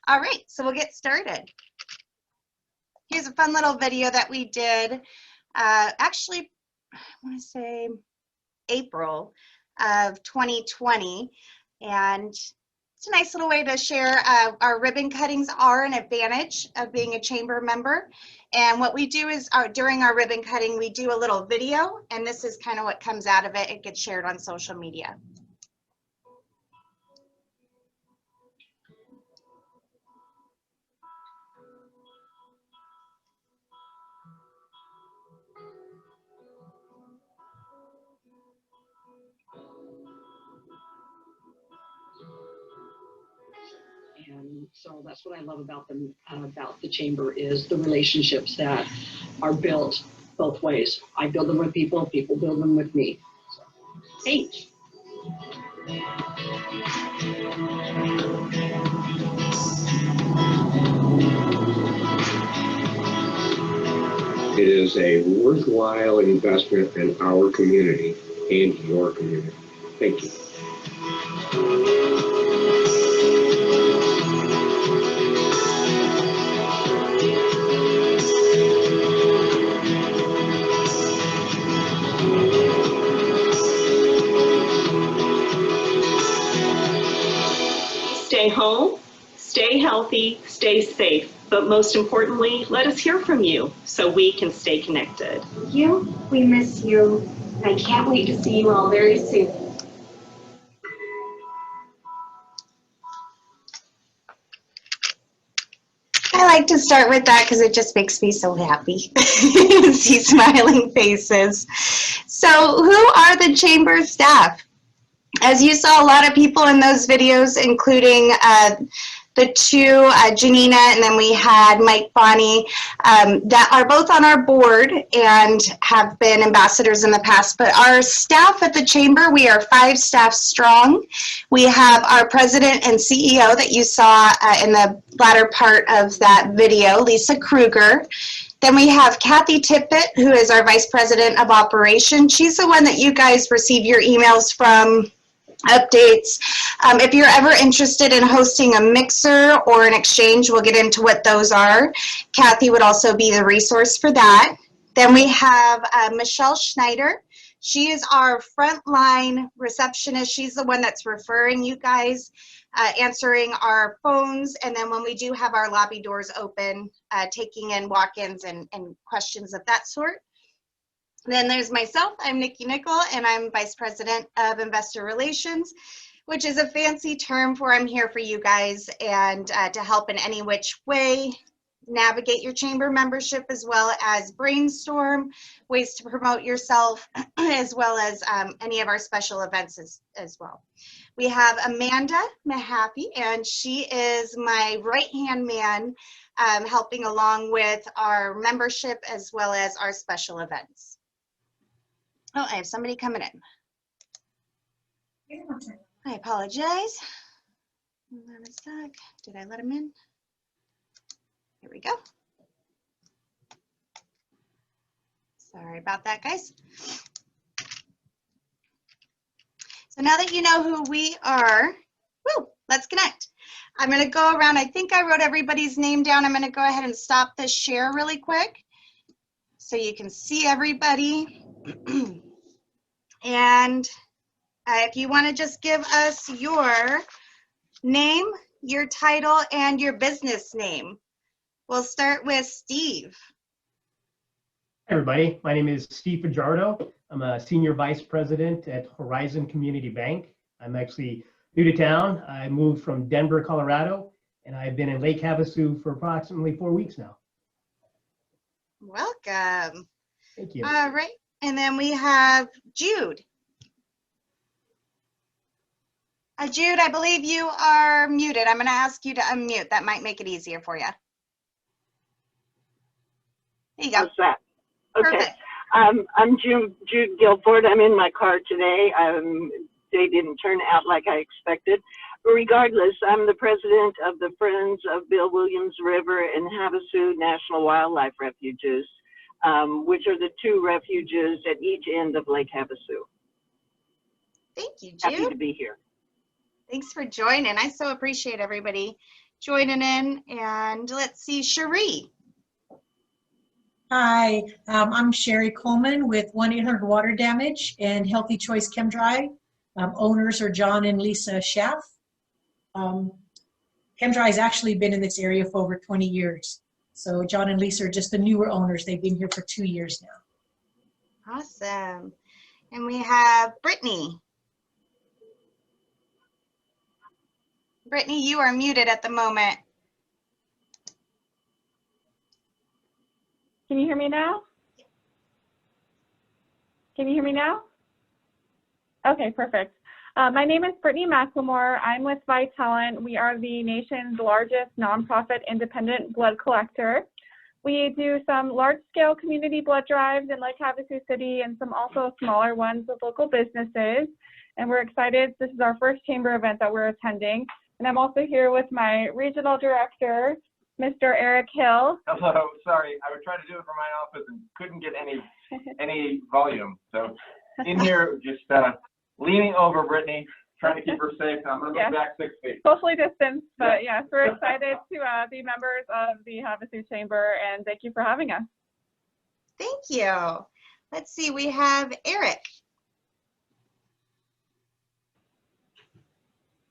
All right, so we'll get started. Here's a fun little video that we did, actually, I want to say April of 2020, and it's a nice little way to share our ribbon cuttings are an advantage of being a chamber member. And what we do is during our ribbon cutting, we do a little video, and this is kind of what comes out of it. It gets shared on social media. And so that's what I love about the chamber is the relationships that are built both ways. I build them with people, people build them with me. So, H. It is a worthwhile investment in our community and your community. Thank you. Stay home, stay healthy, stay safe, but most importantly, let us hear from you so we can stay connected. We miss you. I can't wait to see you all very soon. I like to start with that because it just makes me so happy to see smiling faces. So who are the chamber staff? As you saw, a lot of people in those videos, including the two, Janina, and then we had Mike Bonney, that are both on our board and have been ambassadors in the past. But our staff at the chamber, we are 5 staff strong. We have our president and CEO that you saw in the latter part of that video, Lisa Kruger. Then we have Kathy Tippett, who is our vice president of operations. She's the one that you guys receive your emails from, updates. If you're ever interested in hosting a mixer or an exchange, we'll get into what those are. Kathy would also be the resource for that. Then we have Michelle Schneider. She is our frontline receptionist. She's the one that's referring you guys, answering our phones, and then when we do have our lobby doors open, taking in walk-ins and questions of that sort. Then there's myself. I'm Nikki Nickel, and I'm Vice President of Investor Relations, which is a fancy term for I'm here for you guys and to help in any which way navigate your chamber membership, as well as brainstorm ways to promote yourself, as well as any of our special events as well. We have Amanda Mahaffey, and she is my right-hand man, helping along with our membership as well as our special events. Oh, I have somebody coming in. I apologize. Hold on a sec. Did I let him in? Here we go. Sorry about that, guys. So now that you know who we are, woo, let's connect. I'm going to go around. I think I wrote everybody's name down. I'm going to go ahead and stop this share really quick so you can see everybody. And if you want to just give us your name, your title, and your business name. We'll start with Steve. Hi, everybody. My name is Steve Fajardo. I'm a Senior Vice President at Horizon Community Bank. I'm actually new to town. I moved from Denver, Colorado, and I've been in Lake Havasu for approximately 4 weeks now. Welcome. Thank you. All right. And then we have Jude. Jude, I believe you are muted. I'm going to ask you to unmute. That might make it easier for you. There you go. How's that? Okay. Perfect. I'm Jude Guilford. I'm in my car today. They didn't turn out like I expected. But regardless, I'm the president of the Friends of Bill Williams River and Havasu National Wildlife Refuges, which are the 2 refuges at each end of Lake Havasu. Thank you, Jude. Happy to be here. Thanks for joining. I so appreciate everybody joining in. And let's see, Cherie. Hi, I'm Sherry Coleman with 1-800-WATER DAMAGE and Healthy Choice Chem Dry. Owners are John and Lisa Schaff. Chem Dry has actually been in this area for over 20 years. So John and Lisa are just the newer owners. They've been here for 2 years now. Awesome. And we have Brittany. Brittany, you are muted at the moment. Can you hear me now? Can you hear me now? Okay, perfect. My name is Brittany McLemore. I'm with Vitalant. We are the nation's largest nonprofit independent blood collector. We do some large-scale community blood drives in Lake Havasu City and some also smaller ones with local businesses. And we're excited. This is our first chamber event that we're attending. And I'm also here with my regional director, Mr. Eric Hill. Hello, sorry, I was trying to do it from my office and couldn't get any volume. So in here, just leaning over Brittany, trying to keep her safe. I'm gonna move back 6 feet. Socially distanced, but yes, we're excited to be members of the Havasu Chamber, and thank you for having us. Thank you. Let's see, we have Eric.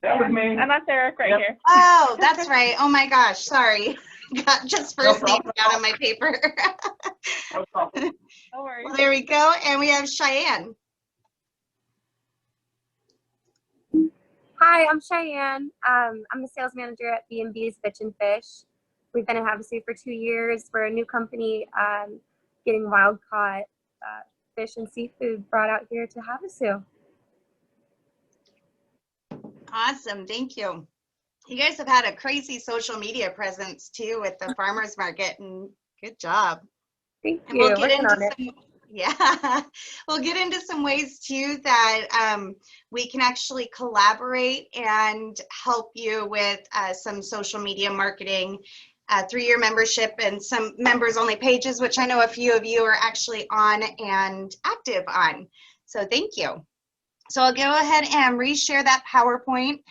That was me. And that's Eric right here. Oh, that's right. Oh my gosh, sorry. Got just first name down on my paper. No problem. No worries. Well, there we go. And we have Cheyenne. Hi, I'm Cheyenne. I'm the sales manager at B&B's Bitch and Fish. We've been in Havasu for 2 years. We're a new company getting wild caught fish and seafood brought out here to Havasu. Awesome. Thank you. You guys have had a crazy social media presence too with the farmers market, and good job. Thank And you. we'll get Working into on it. some, yeah, we'll get into some ways too that we can actually collaborate and help you with some social media marketing through your membership and some members only pages, which I know a few of you are actually on and active on. So thank you. So I'll go ahead and reshare that PowerPoint.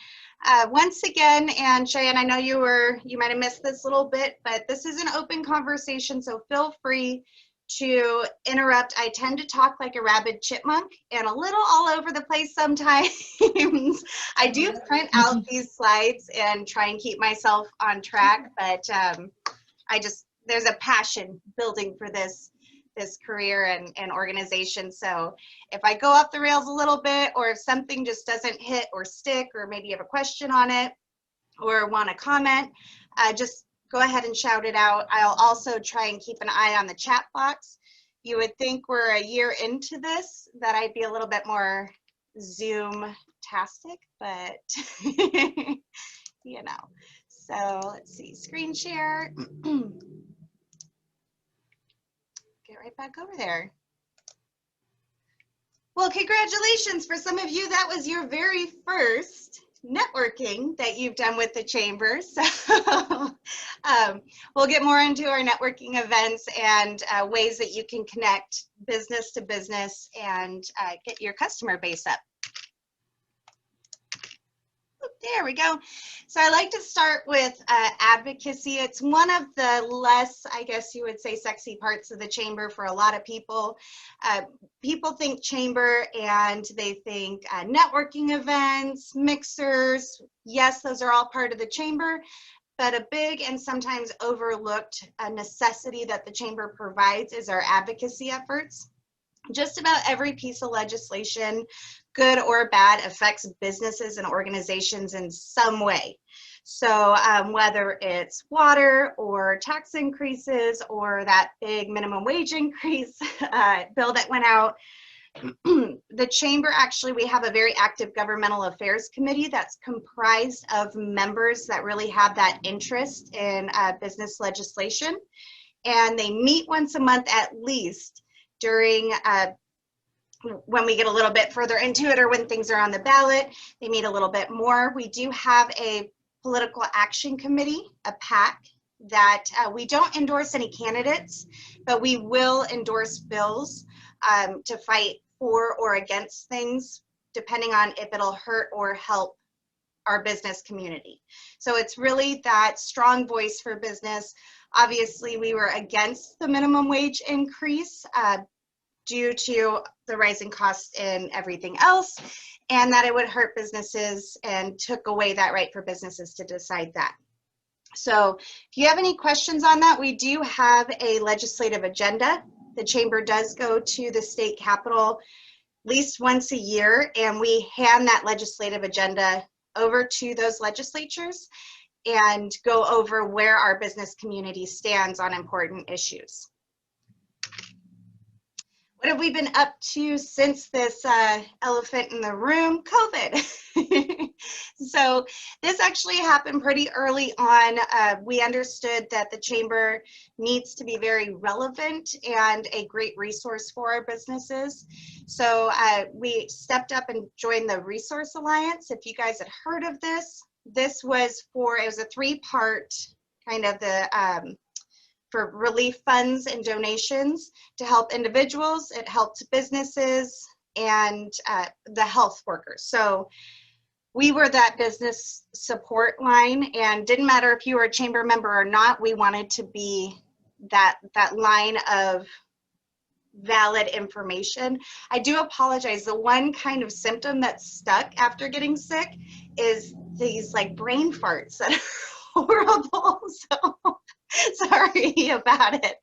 Once again, and Cheyenne, I know you might have missed this little bit, but this is an open conversation, so feel free to interrupt. I tend to talk like a rabid chipmunk and a little all over the place sometimes. I do print out these slides and try and keep myself on track, but there's a passion building for this career and organization. So if I go off the rails a little bit, or if something just doesn't hit or stick, or maybe you have a question on it or want to comment, just go ahead and shout it out. I'll also try and keep an eye on the chat box. You would think we're a year into this, that I'd be a little bit more Zoom-tastic, but you know. So let's see, screen share. Get right back over there. Well, congratulations. For some of you, that was your very first networking that you've done with the Chamber. So we'll get more into our networking events and ways that you can connect business to business and get your customer base up. There we go. So I like to start with advocacy. It's one of the less, I guess you would say, sexy parts of the Chamber for a lot of people. People think Chamber and they think networking events, mixers. Yes, those are all part of the Chamber, but a big and sometimes overlooked necessity that the Chamber provides is our advocacy efforts. Just about every piece of legislation, good or bad, affects businesses and organizations in some way. So whether it's water or tax increases or that big minimum wage increase bill that went out, the Chamber actually, we have a very active governmental affairs committee that's comprised of members that really have that interest in business legislation. And they meet once a month at least during when we get a little bit further into it, or when things are on the ballot. They meet a little bit more. We do have a political action committee, a PAC, that we don't endorse any candidates, but we will endorse bills to fight for or against things, depending on if it'll hurt or help our business community. So it's really that strong voice for business. Obviously, we were against the minimum wage increase due to the rising costs in everything else, and that it would hurt businesses, and took away that right for businesses to decide that. So if you have any questions on that, we do have a legislative agenda. The chamber does go to the state capitol at least once a year, and we hand that legislative agenda over to those legislatures and go over where our business community stands on important issues. What have we been up to since this elephant in the room? COVID. So this actually happened pretty early on. We understood that the chamber needs to be very relevant and a great resource for our businesses. So we stepped up and joined the Resource Alliance. If you guys had heard of this, this was for, it was a 3-part kind of the for relief funds and donations to help individuals. It helped businesses and the health workers. So we were that business support line, and didn't matter if you were a chamber member or not, we wanted to be that line of valid information. I do apologize. The one kind of symptom that stuck after getting sick is these like brain farts that are horrible. So sorry about it.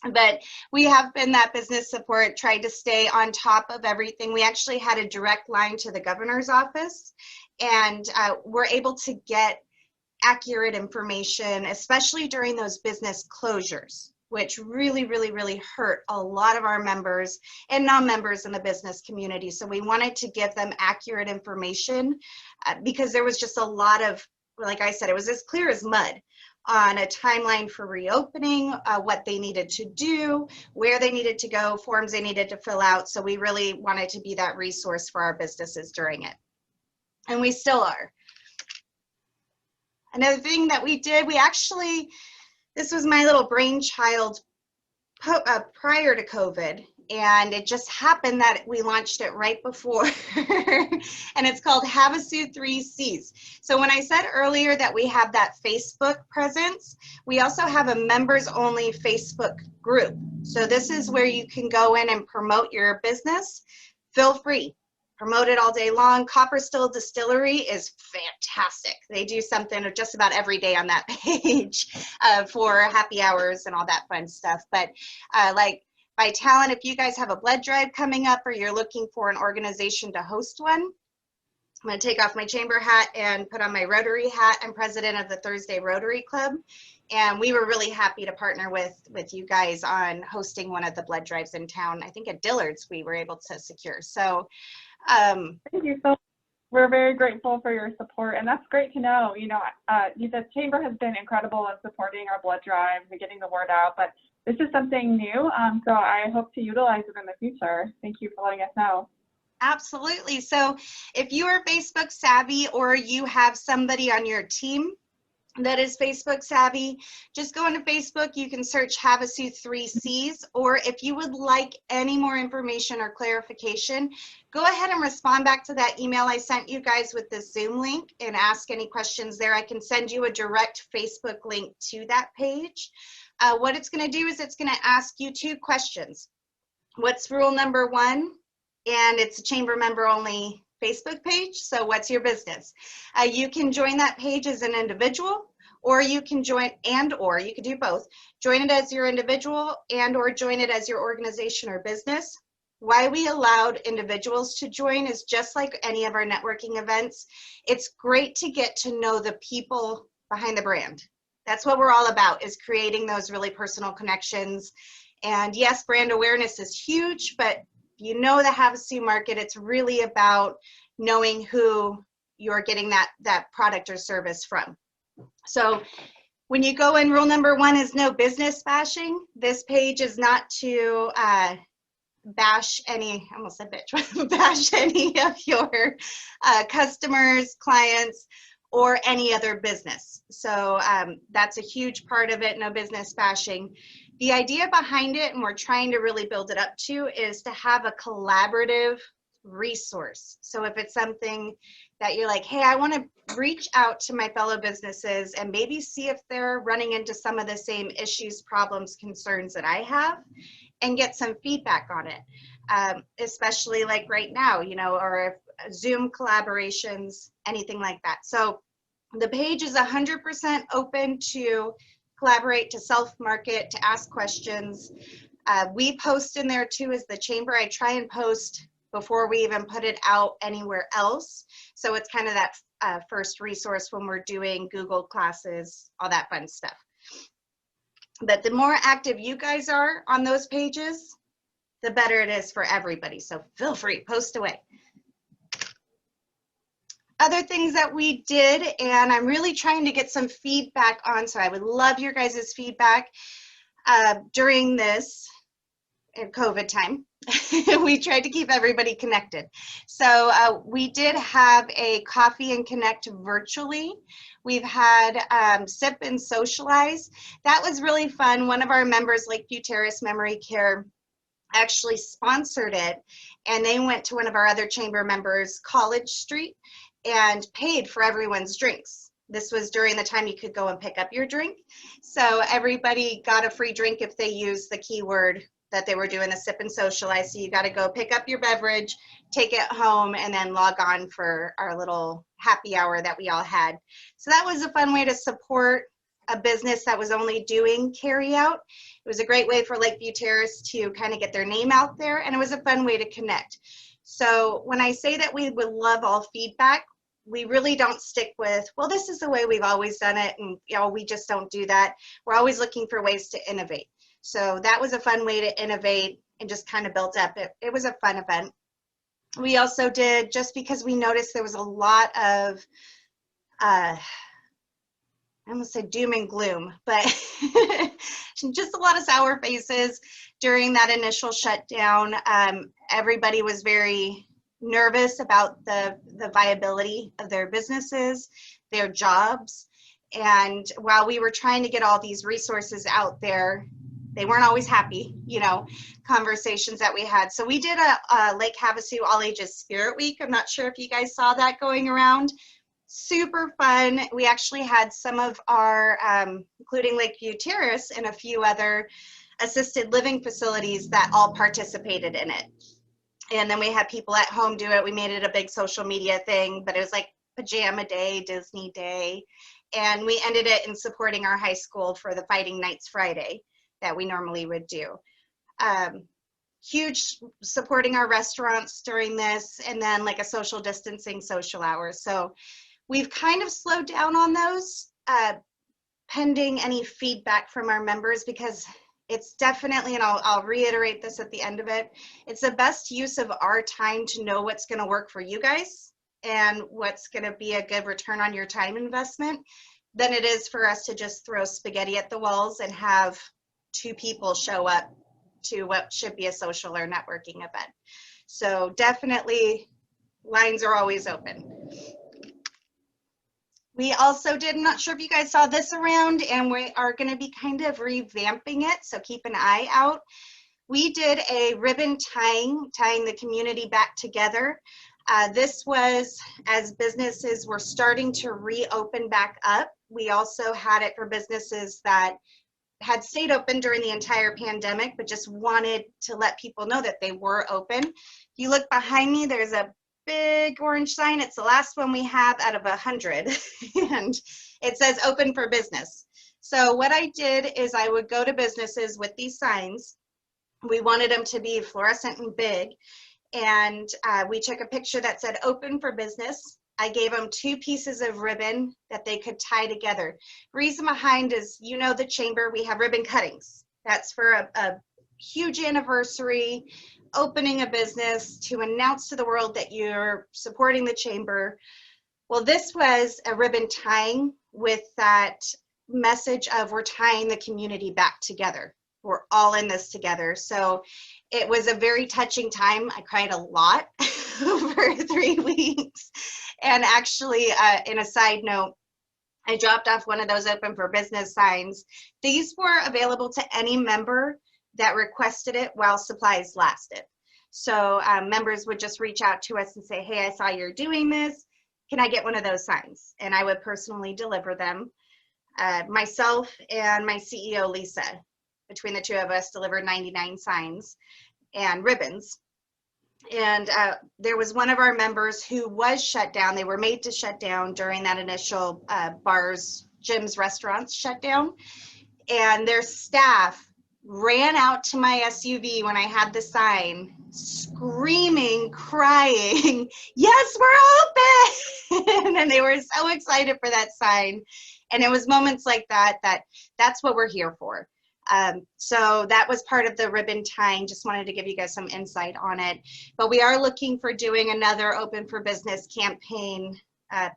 But we have been that business support, tried to stay on top of everything. We actually had a direct line to the governor's office, and we're able to get accurate information, especially during those business closures, which really, really, really hurt a lot of our members and non-members in the business community. So we wanted to give them accurate information because there was just a lot of, like I said, it was as clear as mud on a timeline for reopening, what they needed to do, where they needed to go, forms they needed to fill out. So we really wanted to be that resource for our businesses during it. And we still are. Another thing that we did, we actually, this was my little brainchild prior to COVID, and it just happened that we launched it right before. And it's called Havasu 3 Cs. So when I said earlier that we have that Facebook presence, we also have a members only Facebook group. So this is where you can go in and promote your business. Feel free, promote it all day long. Copper Still Distillery is fantastic. They do something just about every day on that page for happy hours and all that fun stuff. But like Vitalant, if you guys have a blood drive coming up, or you're looking for an organization to host one, I'm going to take off my chamber hat and put on my Rotary hat. I'm president of the Thursday Rotary Club, and we were really happy to partner with you guys on hosting one of the blood drives in town. I think at Dillard's we were able to secure. So thank you so much. We're very grateful for your support, and that's great to know. You know, the chamber has been incredible in supporting our blood drives and getting the word out, but this is something new, so I hope to utilize it in the future. Thank you for letting us know. Absolutely. So if you are Facebook savvy, or you have somebody on your team that is Facebook savvy, just go into Facebook. You can search Havasu 3 Cs, or if you would like any more information or clarification, go ahead and respond back to that email I sent you guys with the Zoom link and ask any questions there. I can send you a direct Facebook link to that page. What it's going to do is it's going to ask you 2 questions. What's rule number 1? And it's a chamber member only Facebook page. So what's your business? You can join that page as an individual, or you can join, or you can do both. Join it as your individual or join it as your organization or business. Why we allowed individuals to join is just like any of our networking events. It's great to get to know the people behind the brand. That's what we're all about, is creating those really personal connections. And yes, brand awareness is huge, but you know the Havasu market, it's really about knowing who you're getting that product or service from. So when you go in, rule number 1 is no business bashing. This page is not to bash any, I almost said bitch, bash any of your customers, clients, or any other business. So that's a huge part of it, no business bashing. The idea behind it, and we're trying to really build it up to, is to have a collaborative resource. So if it's something that you're like, hey, I want to reach out to my fellow businesses and maybe see if they're running into some of the same issues, problems, concerns that I have, and get some feedback on it. Especially like right now, you know, or if Zoom collaborations, anything like that. So the page is 100% open to collaborate, to self-market, to ask questions. We post in there too as the chamber. I try and post before we even put it out anywhere else. So it's kind of that first resource when we're doing Google classes, all that fun stuff. But the more active you guys are on those pages, the better it is for everybody. So feel free, post away. Other things that we did, and I'm really trying to get some feedback on, so I would love your guys' feedback during this COVID time. We tried to keep everybody connected. So we did have a coffee and connect virtually. We've had sip and socialize. That was really fun. One of our members, Lakeview Terrace Memory Care, actually sponsored it, and they went to one of our other chamber members, College Street, and paid for everyone's drinks. This was during the time you could go and pick up your drink. So everybody got a free drink if they used the keyword that they were doing the sip and socialize. So you got to go pick up your beverage, take it home, and then log on for our little happy hour that we all had. So that was a fun way to support a business that was only doing carry out. It was a great way for Lakeview Terrace to kind of get their name out there, and it was a fun way to connect. So when I say that we would love all feedback, we really don't stick with, well, this is the way we've always done it, and you know, we just don't do that. We're always looking for ways to innovate. So that was a fun way to innovate and just kind of built up. It was a fun event. We also did, just because we noticed there was a lot of, I almost said doom and gloom, but just a lot of sour faces during that initial shutdown. Everybody was very nervous about the viability of their businesses, their jobs. And while we were trying to get all these resources out there, they weren't always happy, you know, conversations that we had. So we did a Lake Havasu All Ages Spirit Week. I'm not sure if you guys saw that going around. Super fun. We actually had some of our, including Lakeview Terrace and a few other assisted living facilities that all participated in it. And then we had people at home do it. We made it a big social media thing, but it was like pajama day, Disney day. And we ended it in supporting our high school for the Fighting Nights Friday that we normally would do. Huge supporting our restaurants during this, and then like a social distancing social hours. So we've kind of slowed down on those pending any feedback from our members, because it's definitely, and I'll reiterate this at the end of it, it's the best use of our time to know what's going to work for you guys and what's going to be a good return on your time investment than it is for us to just throw spaghetti at the walls and have 2 people show up to what should be a social or networking event. So definitely lines are always open. We also did, I'm not sure if you guys saw this around, and we are going to be kind of revamping it, so keep an eye out. We did a ribbon tying the community back together. This was as businesses were starting to reopen back up. We also had it for businesses that had stayed open during the entire pandemic, but just wanted to let people know that they were open. If you look behind me, there's a big orange sign. It's the last one we have out of 100, and it says open for business. So what I did is I would go to businesses with these signs. We wanted them to be fluorescent and big, and we took a picture that said open for business. I gave them 2 pieces of ribbon that they could tie together. Reason behind is, you know, the chamber, we have ribbon cuttings. That's for a huge anniversary, opening a business, to announce to the world that you're supporting the chamber. Well, this was a ribbon tying with that message of we're tying the community back together. We're all in this together. So it was a very touching time. I cried a lot over 3 weeks. And actually, in a side note, I dropped off one of those open for business signs. These were available to any member that requested it while supplies lasted. So members would just reach out to us and say, hey, I saw you're doing this. can I get one of those signs? And I would personally deliver them. Myself and my CEO, Lisa, between the two of us, delivered 99 signs and ribbons. And there was one of our members who was shut down. They were made to shut down during that initial bars, gyms, restaurants shutdown. And their staff ran out to my SUV when I had the sign, screaming, crying, yes, we're open. And they were so excited for that sign. And it was moments like that, that's what we're here for. So that was part of the ribbon tying. Just wanted to give you guys some insight on it. But we are looking for doing another Open for Business campaign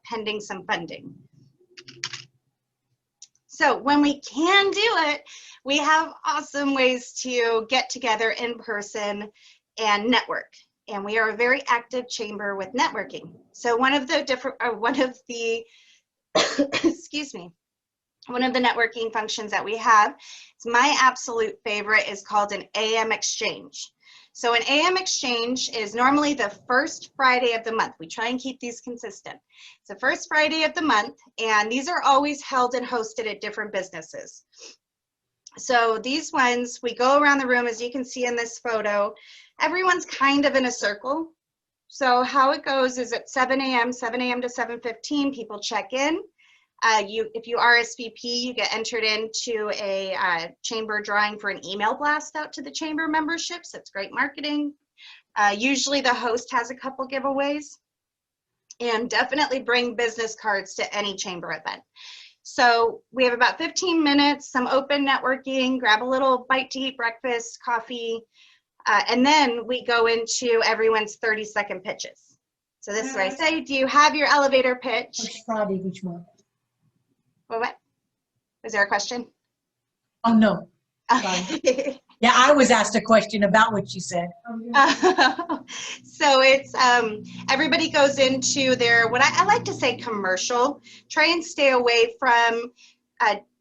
pending some funding. So when we can do it, we have awesome ways to get together in person and network. And we are a very active chamber with networking. So one of the excuse me, one of the networking functions that we have, my absolute favorite, is called an AM exchange. So an AM exchange is normally the first Friday of the month. We try and keep these consistent. It's the first Friday of the month, and these are always held and hosted at different businesses. So these ones, we go around the room, as you can see in this photo, everyone's kind of in a circle. So how it goes is at 7 a.m. to 7:15, people check in. If you RSVP, you get entered into a chamber drawing for an email blast out to the chamber memberships. That's great marketing. Usually the host has a couple giveaways, and definitely bring business cards to any chamber event. So we have about 15 minutes, some open networking, grab a little bite to eat, breakfast, coffee, and then we go into everyone's 30-second pitches. So this is what I say, do you have your elevator pitch? First Friday of each month. What? Was there a question? Oh, no. Okay. Yeah, I was asked a question about what you said. So it's, everybody goes into their, what I like to say, commercial. Try and stay away from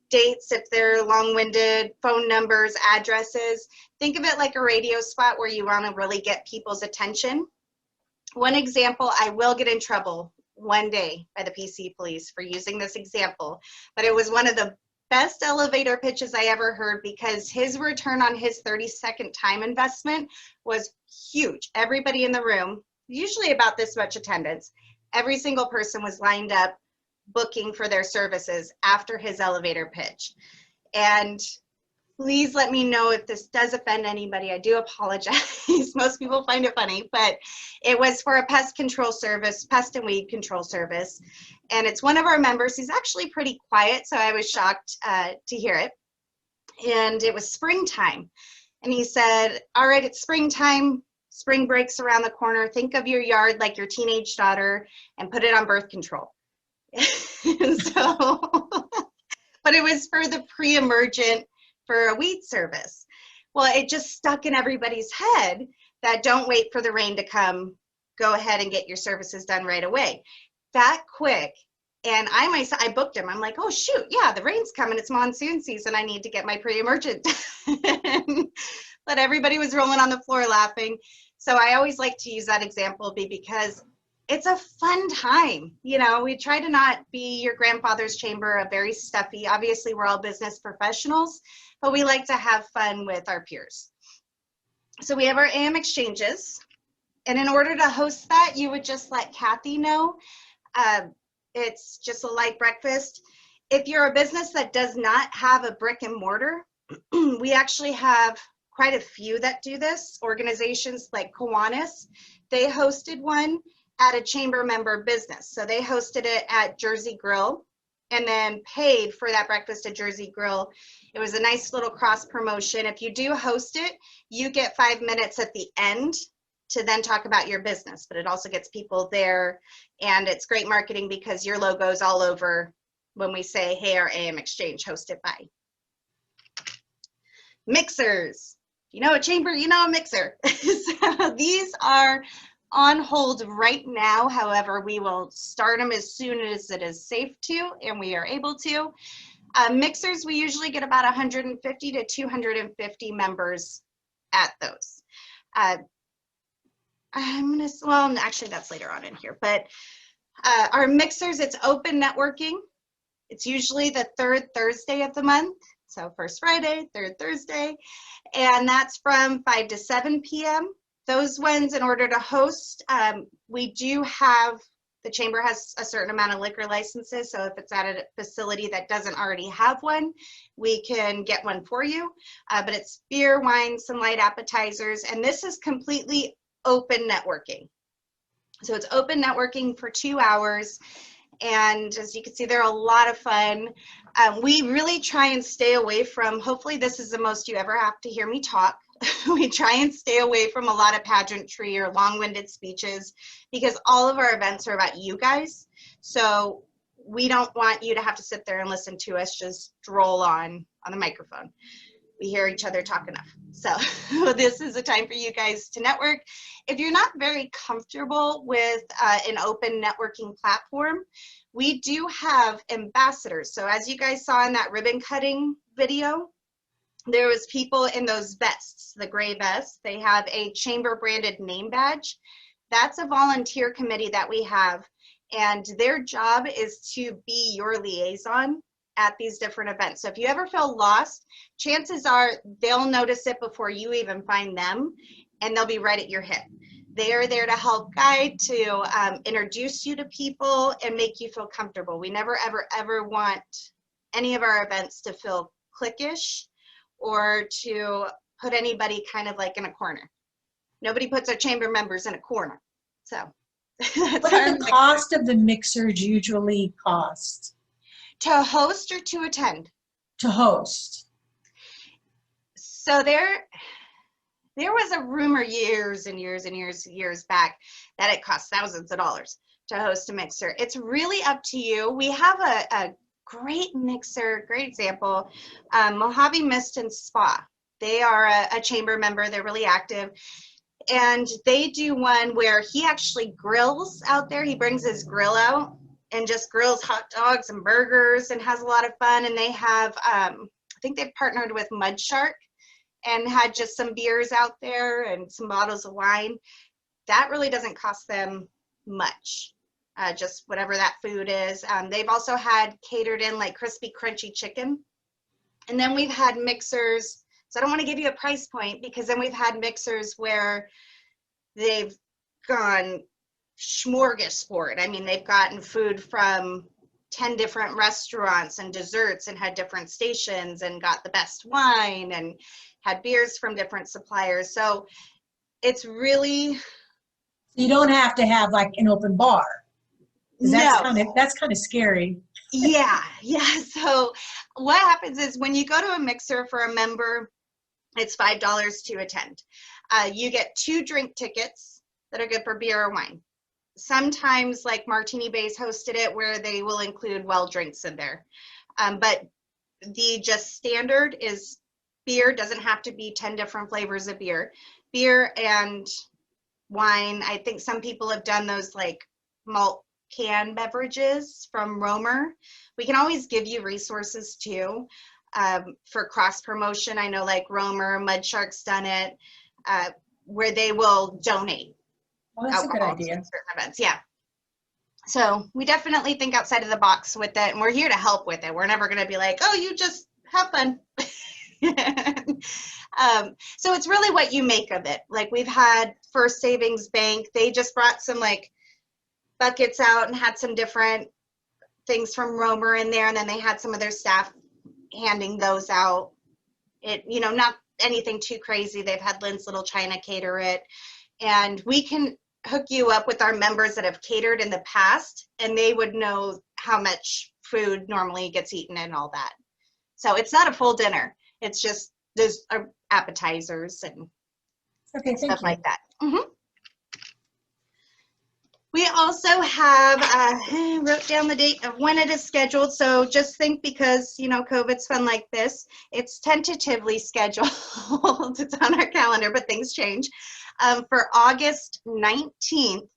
dates if they're long-winded, phone numbers, addresses. Think of it like a radio spot where you want to really get people's attention. One example, I will get in trouble one day by the PC police for using this example, but it was one of the best elevator pitches I ever heard, because his return on his 30-second time investment was huge. Everybody in the room, usually about this much attendance, every single person was lined up booking for their services after his elevator pitch. And please let me know if this does offend anybody. I do apologize. Most people find it funny, but it was for a pest control service, pest and weed control service. And it's one of our members. He's actually pretty quiet, so I was shocked to hear it. And it was springtime. And he said, all right, it's springtime. Spring breaks around the corner. Think of your yard like your teenage daughter and put it on birth control. So, but it was for the pre-emergent, for a weed service. Well, it just stuck in everybody's head that don't wait for the rain to come, go ahead and get your services done right away. That quick. And I booked him. I'm like, oh shoot, yeah, the rain's coming, it's monsoon season, I need to get my pre-emergent done. But everybody was rolling on the floor laughing. So I always like to use that example because it's a fun time. You know, we try to not be your grandfather's chamber, a very stuffy, obviously we're all business professionals, but we like to have fun with our peers. So we have our AM exchanges. And in order to host that, you would just let Kathy know. It's just a light breakfast. If you're a business that does not have a brick and mortar, we actually have quite a few that do this. Organizations like Kiwanis, they hosted one at a chamber member business. So they hosted it at Jersey Grill and then paid for that breakfast at Jersey Grill. It was a nice little cross promotion. If you do host it, you get 5 minutes at the end to then talk about your business, but it also gets people there, and it's great marketing because your logo's all over when we say, hey, our AM exchange hosted by. Mixers. You know a chamber, you know a mixer. So these are on hold right now. However, we will start them as soon as it is safe to, and we are able to. Mixers, we usually get about 150 to 250 members at those. Well, actually that's later on in here, but Our mixers, it's open networking. It's usually the third Thursday of the month. So first Friday, third Thursday, and that's from 5 to 7 p.m. Those ones, in order to host, we do have, the chamber has a certain amount of liquor licenses, so if it's at a facility that doesn't already have one, we can get one for you. But it's beer, wine, some light appetizers, and this is completely open networking. So it's open networking for 2 hours. And as you can see, they're a lot of fun. We really try and stay away from, hopefully this is the most you ever have to hear me talk. We try and stay away from a lot of pageantry or long-winded speeches, because all of our events are about you guys. So we don't want you to have to sit there and listen to us just droll on the microphone. We hear each other talk enough. So this is a time for you guys to network. If you're not very comfortable with an open networking platform, we do have ambassadors. So as you guys saw in that ribbon cutting video, there was people in those vests, the gray vests. They have a chamber branded name badge. That's a volunteer committee that we have, and their job is to be your liaison at these different events. So if you ever feel lost, chances are they'll notice it before you even find them, and they'll be right at your hip. They are there to help guide, to introduce you to people and make you feel comfortable. We never, ever, ever want any of our events to feel cliquish or to put anybody kind of like in a corner. Nobody puts our chamber members in a corner. So what do the cost of the mixers usually cost? To host or to attend? To host. So there was a rumor years and years back that it costs thousands of dollars to host a mixer. It's really up to you. We have a great mixer, great example, Mojave Mist and Spa. They are a chamber member. They're really active. And they do one where he actually grills out there. He brings his grill out and just grills hot dogs and burgers and has a lot of fun. And they have, I think they've partnered with Mud Shark and had just some beers out there and some bottles of wine. That really doesn't cost them much, just whatever that food is. They've also had catered in like crispy, crunchy chicken. And then we've had mixers. So I don't want to give you a price point, because then we've had mixers where they've gone smorgasbord. I mean, they've gotten food from 10 different restaurants and desserts and had different stations and got the best wine and had beers from different suppliers. So it's really... You don't have to have like an open bar. No. That's kind of scary. Yeah. So what happens is when you go to a mixer for a member, it's $5 to attend. You get 2 drink tickets that are good for beer or wine. Sometimes, like Martini Bay's hosted it, where they will include well drinks in there. But the just standard is beer. Doesn't have to be 10 different flavors of beer. Beer and wine. I think some people have done those like malt can beverages from Romer. We can always give you resources too. For cross promotion, I know like Romer, Mud Shark's done it, where they will donate. Well, that's a good idea. Certain events, yeah. So we definitely think outside of the box with it, and we're here to help with it. We're never going to be like, oh, you just have fun. So it's really what you make of it. Like we've had First Savings Bank, they just brought some like buckets out and had some different things from Romer in there, and then they had some of their staff handing those out. It, you know, not anything too crazy. They've had Lynn's Little China cater it, and we can hook you up with our members that have catered in the past, and they would know how much food normally gets eaten and all that. So it's not a full dinner. It's just there's appetizers and stuff like that. Mm-hmm. We also have, wrote down the date of when it is scheduled. So just think, because, you know, COVID's fun like this, it's tentatively scheduled. It's on our calendar, but things change. For August 19th,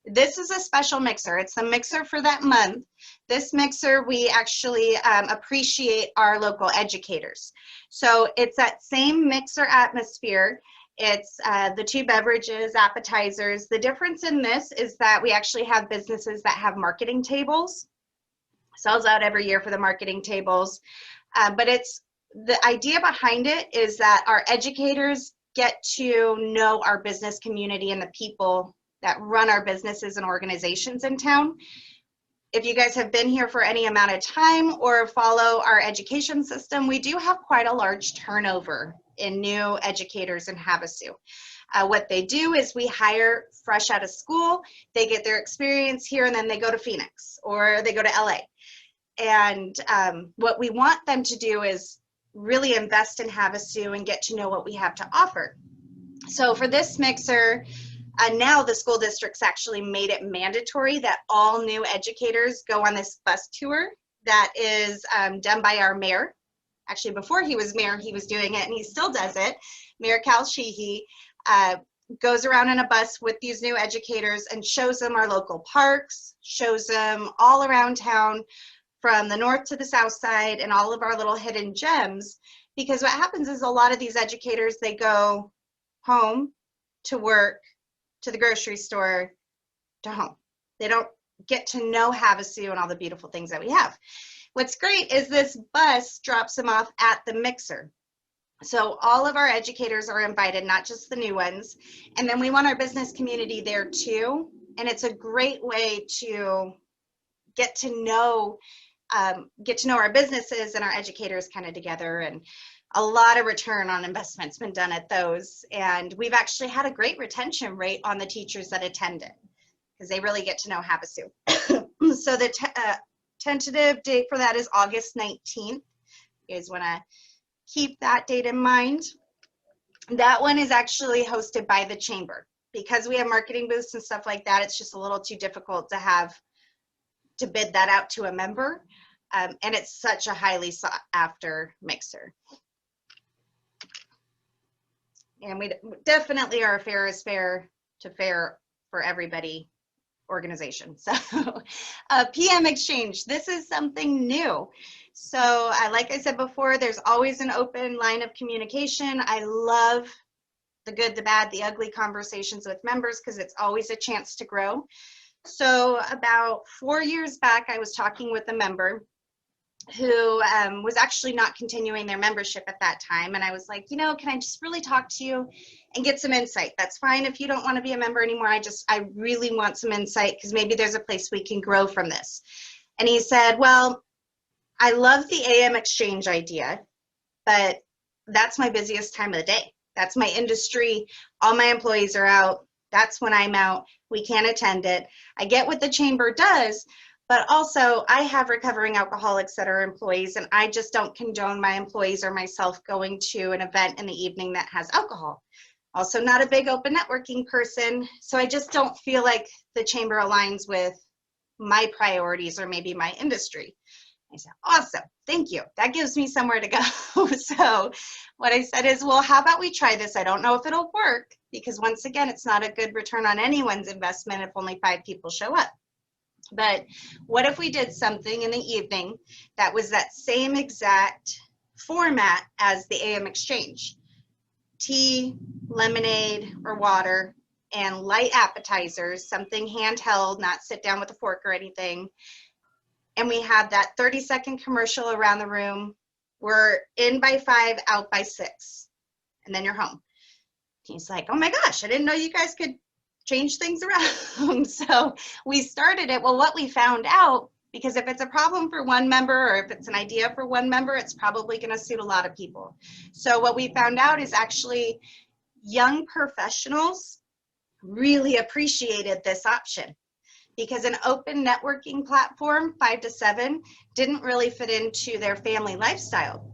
this is a special mixer. It's the mixer for that month. This mixer, we actually appreciate our local educators. So it's that same mixer atmosphere. It's the 2 beverages, appetizers. The difference in this is that we actually have businesses that have marketing tables. Sells out every year for the marketing tables. But it's the idea behind it is that our educators get to know our business community and the people that run our businesses and organizations in town. If you guys have been here for any amount of time or follow our education system, we do have quite a large turnover in new educators in Havasu. What they do is we hire fresh out of school, they get their experience here, and then they go to Phoenix or they go to LA. And what we want them to do is really invest in Havasu and get to know what we have to offer. So for this mixer, now the school district's actually made it mandatory that all new educators go on this bus tour that is done by our mayor. Actually, before he was mayor, he was doing it, and he still does it. Mayor Cal Sheehy goes around in a bus with these new educators and shows them our local parks, shows them all around town from the north to the south side and all of our little hidden gems. Because what happens is a lot of these educators, they go home, to work, to the grocery store, to home. They don't get to know Havasu and all the beautiful things that we have. What's great is this bus drops them off at the mixer. So all of our educators are invited, not just the new ones. And then we want our business community there too. And it's a great way to get to know our businesses and our educators kind of together. And a lot of return on investment's been done at those. And we've actually had a great retention rate on the teachers that attended because they really get to know Havasu. So the tentative date for that is August 19th. You guys want to keep that date in mind. That one is actually hosted by the chamber. Because we have marketing booths and stuff like that, it's just a little too difficult to bid that out to a member. And it's such a highly sought after mixer. And we definitely are a fair is fair to fair for everybody organization. So PM Exchange, this is something new. So like I said before, there's always an open line of communication. I love the good, the bad, the ugly conversations with members because it's always a chance to grow. So about 4 years back, I was talking with a member who was actually not continuing their membership at that time. And I was like, you know, can I just really talk to you and get some insight? That's fine if you don't want to be a member anymore. I really want some insight because maybe there's a place we can grow from this. And he said, well, I love the AM Exchange idea, but that's my busiest time of the day. That's my industry. All my employees are out. That's when I'm out. We can't attend it. I get what the chamber does, but also I have recovering alcoholics that are employees, and I just don't condone my employees or myself going to an event in the evening that has alcohol. Also not a big open networking person, so I just don't feel like the chamber aligns with my priorities or maybe my industry. I said, awesome, thank you. That gives me somewhere to go. So what I said is, well, how about we try this? I don't know if it'll work because once again, it's not a good return on anyone's investment if only 5 people show up. But what if we did something in the evening that was that same exact format as the AM Exchange? Tea, lemonade, or water, and light appetizers, something handheld, not sit down with a fork or anything. And we have that 30-second commercial around the room. We're in by 5, out by 6, and then you're home. He's like, oh my gosh, I didn't know you guys could change things around. So we started it. Well, what we found out, because if it's a problem for one member or if it's an idea for one member, it's probably going to suit a lot of people. So what we found out is actually young professionals really appreciated this option because an open networking platform, 5 to 7, didn't really fit into their family lifestyle.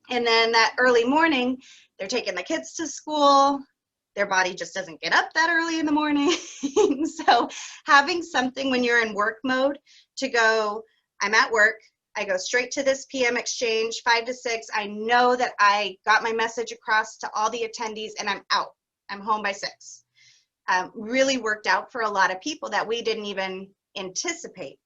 And then that early morning, they're taking the kids to school. Their body just doesn't get up that early in the morning. So having something when you're in work mode to go, I'm at work, I go straight to this PM Exchange, 5 to 6. I know that I got my message across to all the attendees and I'm out. I'm home by 6. Really worked out for a lot of people that we didn't even anticipate.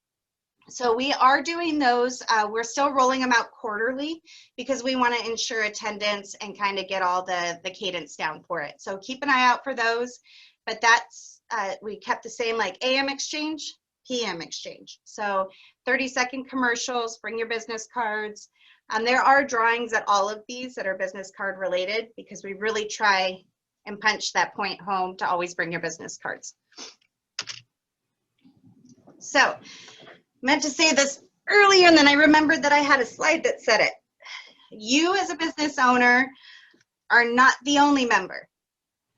So we are doing those. We're still rolling them out quarterly because we want to ensure attendance and kind of get all the cadence down for it. So keep an eye out for those. But that's, we kept the same like AM exchange, PM exchange. So 30-second commercials, bring your business cards. There are drawings at all of these that are business card related because we really try and punch that point home to always bring your business cards. So meant to say this earlier and then I remembered that I had a slide that said it. You as a business owner are not the only member.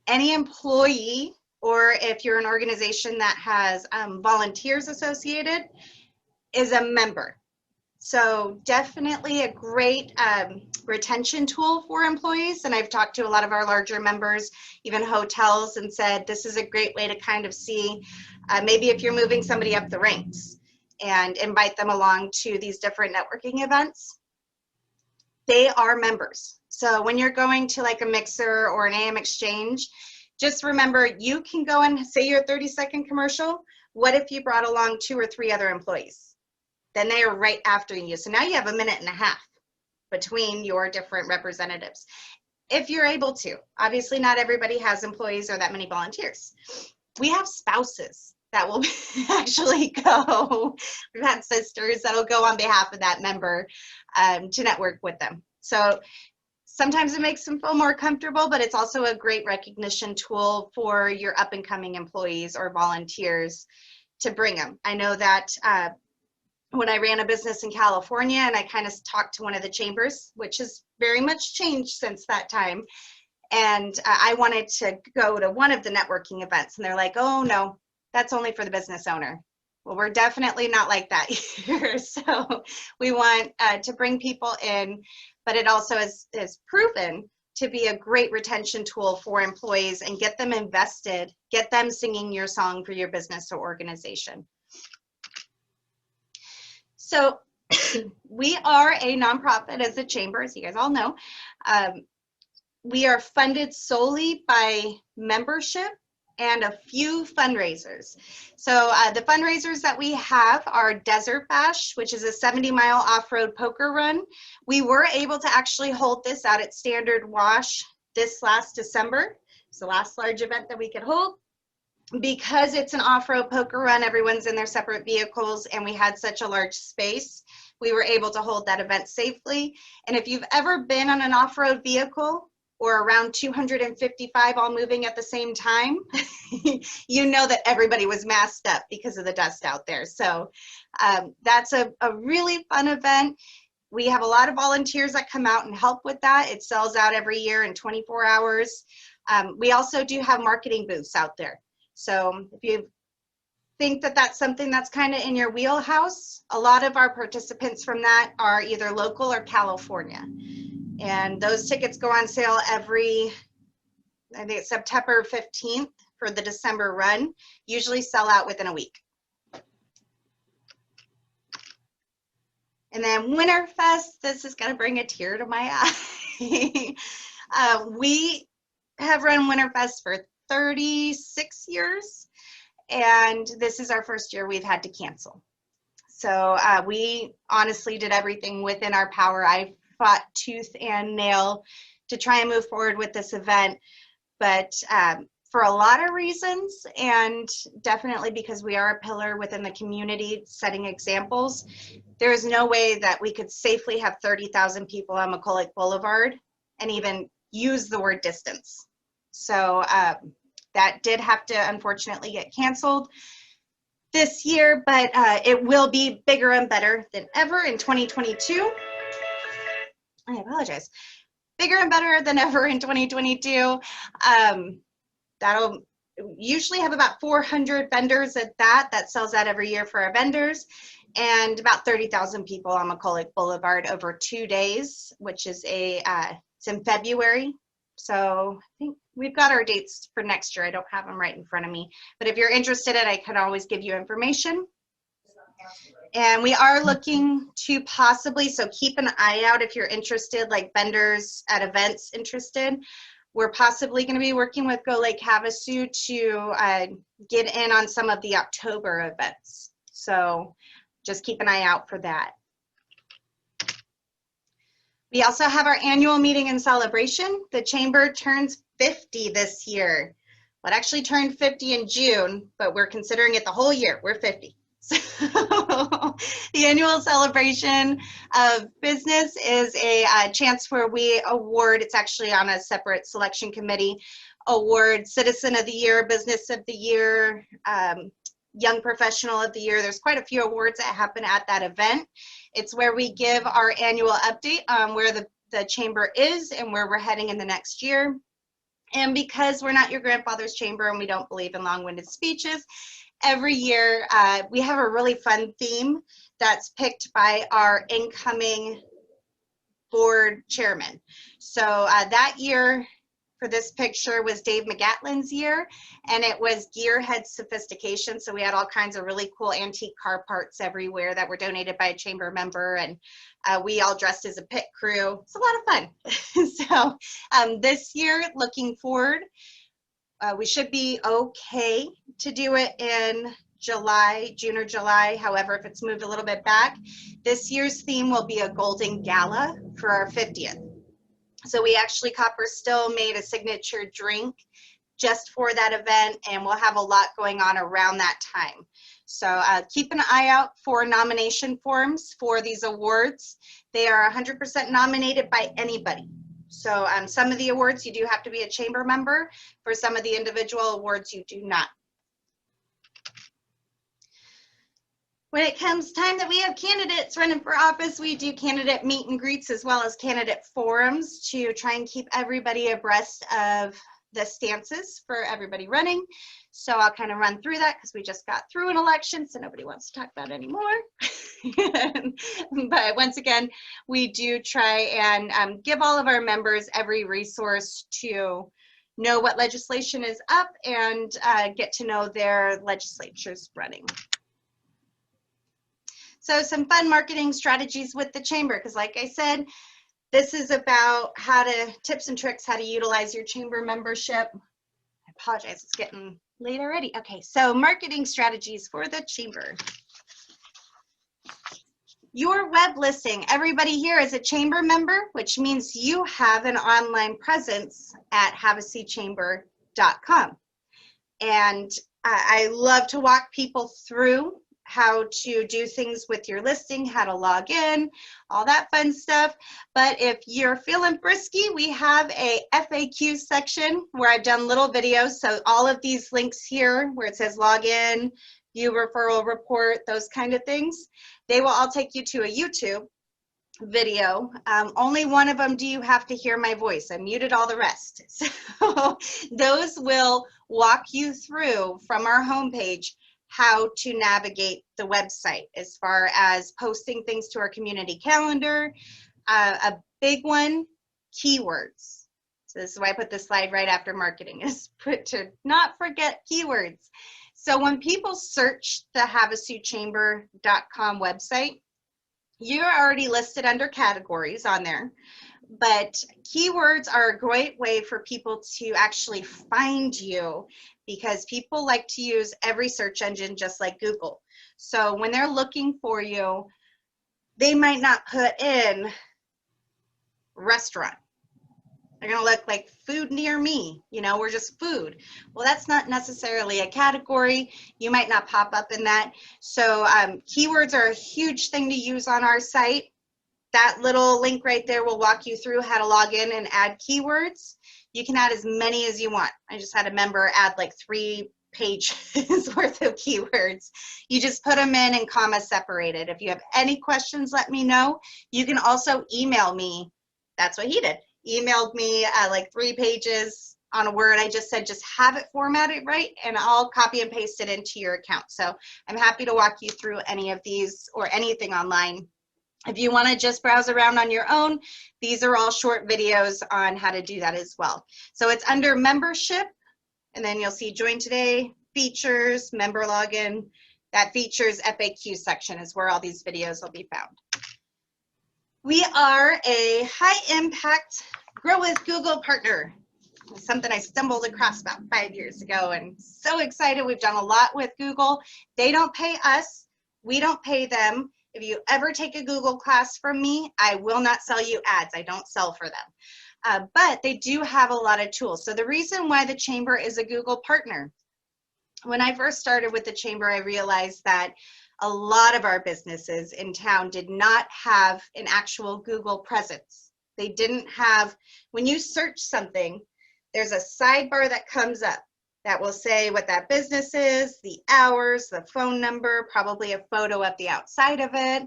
Any employee, or if you're an organization that has volunteers associated, is a member. So definitely a great retention tool for employees. And I've talked to a lot of our larger members, even hotels, and said this is a great way to kind of see maybe if you're moving somebody up the ranks and invite them along to these different networking events. They are members. So when you're going to like a mixer or an AM exchange, just remember you can go and say your 30-second commercial. What if you brought along 2 or 3 other employees? Then they are right after you. So now you have a minute and a half between your different representatives. If you're able to, obviously not everybody has employees or that many volunteers. We have spouses that will actually go. We've had sisters that'll go on behalf of that member to network with them. So sometimes it makes them feel more comfortable, but it's also a great recognition tool for your up and coming employees or volunteers to bring them. I know that when I ran a business in California and I kind of talked to one of the chambers, which has very much changed since that time. And I wanted to go to one of the networking events and they're like, oh no, that's only for the business owner. Well, we're definitely not like that here. So we want to bring people in, but it also is proven to be a great retention tool for employees and get them invested, get them singing your song for your business or organization. So we are a nonprofit as a chamber, as you guys all know. We are funded solely by membership and a few fundraisers. So the fundraisers that we have are Desert Bash, which is a 70-mile off-road poker run. We were able to actually hold this out at Standard Wash this last December. It's the last large event that we could hold. Because it's an off-road poker run, everyone's in their separate vehicles, and we had such a large space, we were able to hold that event safely. And if you've ever been on an off-road vehicle, or around 255 all moving at the same time, you know that everybody was masked up because of the dust out there. So that's a really fun event. We have a lot of volunteers that come out and help with that. It sells out every year in 24 hours. We also do have marketing booths out there. So if you think that that's something that's kind of in your wheelhouse, a lot of our participants from that are either local or California. And those tickets go on sale every, I think it's September 15th for the December run, usually sell out within a week. And then Winterfest, this is gonna bring a tear to my eye. We have run Winterfest for 36 years, and this is our first year we've had to cancel. So we honestly did everything within our power. I fought tooth and nail to try and move forward with this event, but for a lot of reasons, and definitely because we are a pillar within the community setting examples, there is no way that we could safely have 30,000 people on McCulloch Boulevard and even use the word distance. So that did have to unfortunately get canceled this year, but it will be bigger and better than ever in 2022. I apologize. Bigger and better than ever in 2022. That'll usually have about 400 vendors at that. That sells out every year for our vendors, and about 30,000 people on McCulloch Boulevard over 2 days, which is it's in February. So I think we've got our dates for next year. I don't have them right in front of me, but if you're interested in it, I can always give you information. And we are looking to possibly, so keep an eye out if you're interested, like vendors at events interested. We're possibly going to be working with Go Lake Havasu to get in on some of the October events. So just keep an eye out for that. We also have our annual meeting and celebration. The Chamber turns 50 this year. Well, it actually turned 50 in June, but we're considering it the whole year. We're 50. So the annual celebration of business is a chance where we award, it's actually on a separate selection committee, award Citizen of the Year, Business of the Year, Young Professional of the Year. There's quite a few awards that happen at that event. It's where we give our annual update on where the Chamber is and where we're heading in the next year. And because we're not your grandfather's chamber and we don't believe in long-winded speeches, every year we have a really fun theme that's picked by our incoming board chairman. So that year for this picture was Dave McGatlin's year, and it was Gearhead Sophistication. So we had all kinds of really cool antique car parts everywhere that were donated by a chamber member, and we all dressed as a pit crew. It's a lot of fun. So this year, looking forward, we should be okay to do it in July, June or July. However, if it's moved a little bit back, this year's theme will be a golden gala for our 50th. So we actually, Copper Still made a signature drink just for that event, and we'll have a lot going on around that time. So keep an eye out for nomination forms for these awards. They are 100% nominated by anybody. So some of the awards you do have to be a chamber member. For some of the individual awards you do not. When it comes time that we have candidates running for office, we do candidate meet and greets as well as candidate forums to try and keep everybody abreast of the stances for everybody running. So I'll kind of run through that because we just got through an election, so nobody wants to talk about it anymore. But once again, we do try and give all of our members every resource to know what legislation is up and get to know their legislatures running. So some fun marketing strategies with the chamber, because like I said, this is about tips and tricks, how to utilize your chamber membership. I apologize, it's getting late already. Okay, so marketing strategies for the chamber. Your web listing, everybody here is a chamber member, which means you have an online presence at havachamber.com. And I love to walk people through how to do things with your listing, how to log in, all that fun stuff. But if you're feeling frisky, we have a FAQ section where I've done little videos. So all of these links here where it says log in, view referral report, those kind of things, they will all take you to a YouTube video. Only one of them do you have to hear my voice. I muted all the rest. So those will walk you through from our homepage how to navigate the website as far as posting things to our community calendar. A big one, keywords. So this is why I put this slide right after marketing, is to not forget keywords. So when people search the havasuchamber.com website, you're already listed under categories on there, but keywords are a great way for people to actually find you, because people like to use every search engine just like Google. So when they're looking for you, they might not put in restaurant. They're gonna look like food near me, you know, we're just food. Well, that's not necessarily a category. You might not pop up in that. So keywords are a huge thing to use on our site. That little link right there will walk you through how to log in and add keywords. You can add as many as you want. I just had a member add like 3 pages worth of keywords. You just put them in and comma separated. If you have any questions, let me know. You can also email me. That's what he did. Emailed me like 3 pages on a Word. I just said, just have it formatted right, and I'll copy and paste it into your account. So I'm happy to walk you through any of these or anything online. If you want to just browse around on your own, these are all short videos on how to do that as well. So it's under membership, and then you'll see join today, features, member login. That features FAQ section is where all these videos will be found. We are a high impact Grow with Google partner. It's something I stumbled across about 5 years ago, and so excited. We've done a lot with Google. They don't pay us. We don't pay them. If you ever take a Google class from me, I will not sell you ads. I don't sell for them. But they do have a lot of tools. So the reason why the Chamber is a Google partner, when I first started with the Chamber, I realized that a lot of our businesses in town did not have an actual Google presence. They didn't have, when you search something, there's a sidebar that comes up that will say what that business is, the hours, the phone number, probably a photo of the outside of it.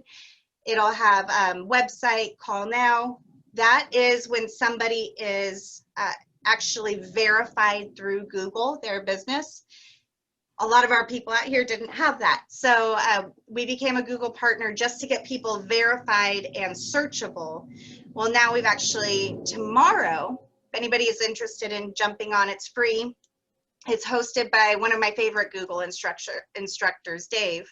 It'll have website, call now. That is when somebody is actually verified through Google, their business. A lot of our people out here didn't have that. So we became a Google partner just to get people verified and searchable. Well, now we've actually, tomorrow, if anybody is interested in jumping on, it's free. It's hosted by one of my favorite Google instructors, Dave,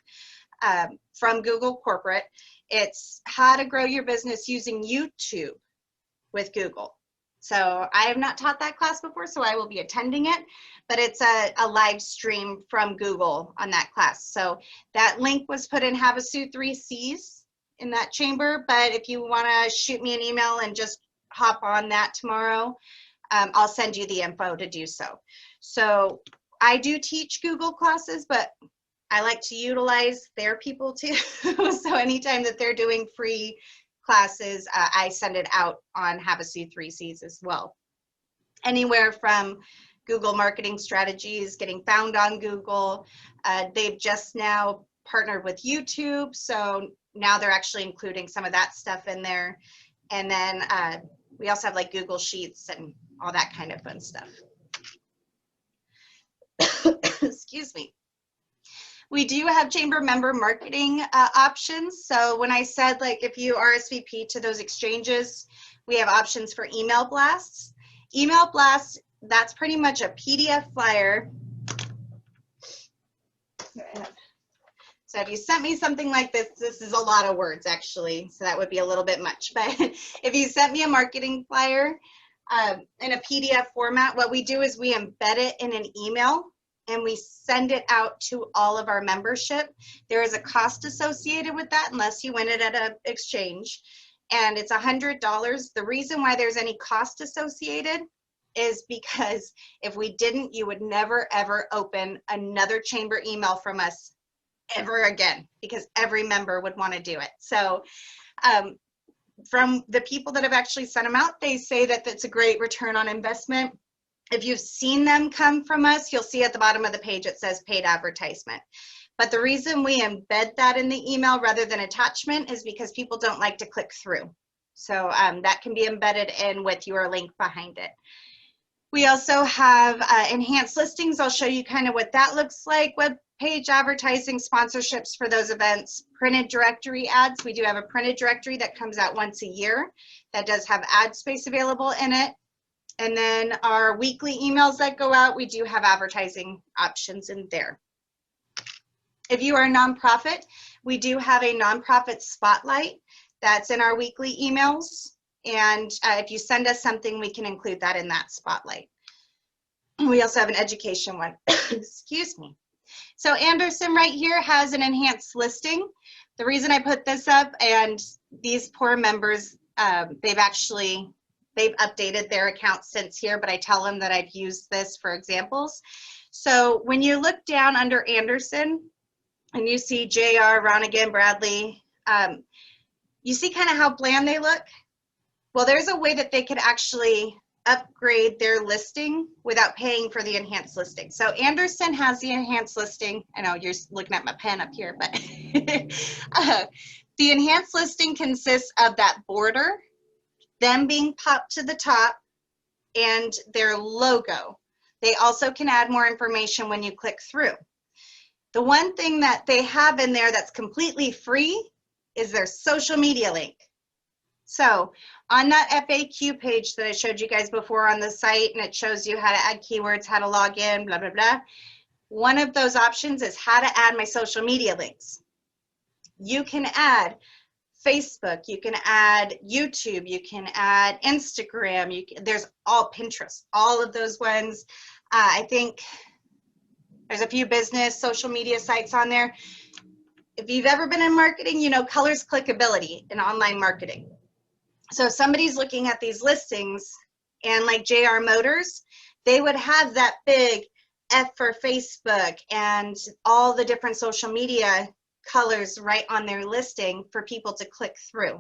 from Google Corporate. It's how to grow your business using YouTube with Google. So I have not taught that class before, so I will be attending it, but it's a live stream from Google on that class. So that link was put in Havasu 3Cs in that chamber, but if you want to shoot me an email and just hop on that tomorrow, I'll send you the info to do so. So I do teach Google classes, but I like to utilize their people too. So anytime that they're doing free classes, I send it out on Havasu 3Cs as well. Anywhere from Google marketing strategies, getting found on Google. They've just now partnered with YouTube, so now they're actually including some of that stuff in there. And then we also have like Google Sheets and all that kind of fun stuff. Excuse me. We do have chamber member marketing options. So when I said, like, if you RSVP to those exchanges, we have options for email blasts. Email blasts, that's pretty much a PDF flyer. So if you sent me something like this, this is a lot of words actually, so that would be a little bit much. But if you sent me a marketing flyer in a PDF format, what we do is we embed it in an email and we send it out to all of our membership. There is a cost associated with that unless you win it at an exchange, and it's $100. The reason why there's any cost associated is because if we didn't, you would never ever open another chamber email from us ever again, because every member would want to do it. So from the people that have actually sent them out, they say that it's a great return on investment. If you've seen them come from us, you'll see at the bottom of the page it says paid advertisement. But the reason we embed that in the email rather than attachment is because people don't like to click through. So that can be embedded in with your link behind it. We also have enhanced listings. I'll show you kind of what that looks like. Web page advertising, sponsorships for those events, printed directory ads. We do have a printed directory that comes out once a year that does have ad space available in it. And then our weekly emails that go out, we do have advertising options in there. If you are a nonprofit, we do have a nonprofit spotlight that's in our weekly emails. And if you send us something, we can include that in that spotlight. We also have an education one. Excuse me. So Anderson right here has an enhanced listing. The reason I put this up, and these poor members, they've updated their account since here, but I tell them that I've used this for examples. So when you look down under Anderson and you see JR, Ronigan, Bradley, you see kind of how bland they look? Well, there's a way that they could actually upgrade their listing without paying for the enhanced listing. So Anderson has the enhanced listing. I know you're looking at my pen up here, but the enhanced listing consists of that border, them being popped to the top, and their logo. They also can add more information when you click through. The one thing that they have in there that's completely free is their social media link. So on that FAQ page that I showed you guys before on the site, and it shows you how to add keywords, how to log in, blah, blah, blah. One of those options is how to add my social media links. You can add Facebook, you can add YouTube, you can add Instagram, there's all Pinterest, all of those ones. I think there's a few business social media sites on there. if you've ever been in marketing, you know colors clickability in online marketing. So if somebody's looking at these listings and like JR Motors, they would have that big F for Facebook and all the different social media colors right on their listing for people to click through.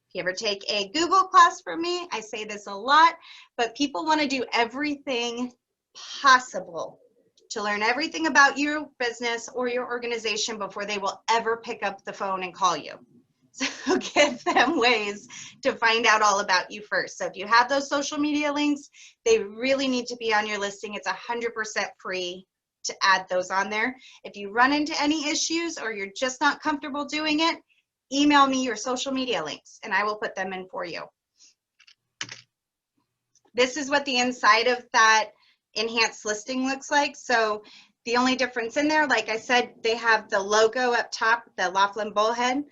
If you ever take a Google class from me, I say this a lot, but people want to do everything possible to learn everything about your business or your organization before they will ever pick up the phone and call you. So give them ways to find out all about you first. So if you have those social media links, they really need to be on your listing. It's 100% free to add those on there. If you run into any issues or you're just not comfortable doing it, email me your social media links and I will put them in for you. This is what the inside of that enhanced listing looks like. So the only difference in there, like I said, they have the logo up top, the Laughlin Bullhead.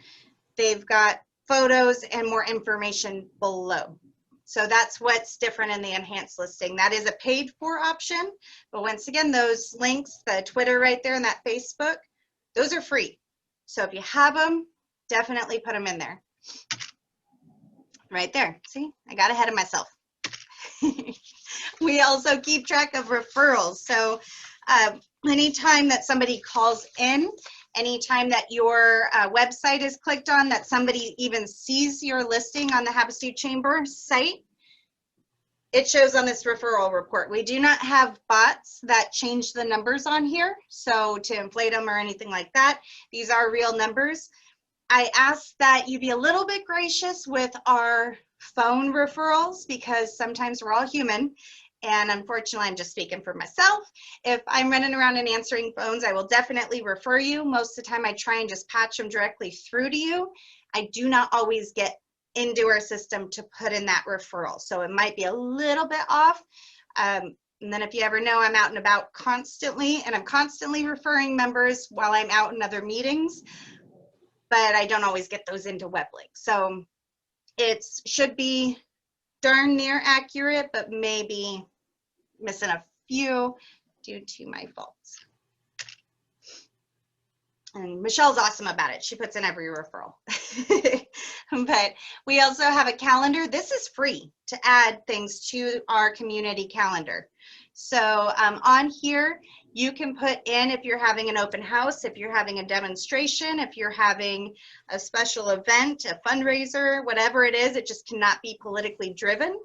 They've got photos and more information below. So that's what's different in the enhanced listing. That is a paid for option, but once again, those links, the Twitter right there and that Facebook, those are free. So if you have them, definitely put them in there. Right there, see, I got ahead of myself. We also keep track of referrals. So anytime that somebody calls in, anytime that your website is clicked on, that somebody even sees your listing on the Havasu Chamber site, it shows on this referral report. We do not have bots that change the numbers on here, so to inflate them or anything like that. These are real numbers. I ask that you be a little bit gracious with our phone referrals because sometimes we're all human. And unfortunately, I'm just speaking for myself. If I'm running around and answering phones, I will definitely refer you. Most of the time, I try and just patch them directly through to you. I do not always get into our system to put in that referral. So it might be a little bit off. And then if you ever know, I'm out and about constantly, and I'm constantly referring members while I'm out in other meetings, but I don't always get those into WebLink. So it should be darn near accurate, but maybe missing a few due to my faults. And Michelle's awesome about it. She puts in every referral. But we also have a calendar. This is free to add things to our community calendar. So on here, you can put in if you're having an open house, if you're having a demonstration, if you're having a special event, a fundraiser, whatever it is, it just cannot be politically driven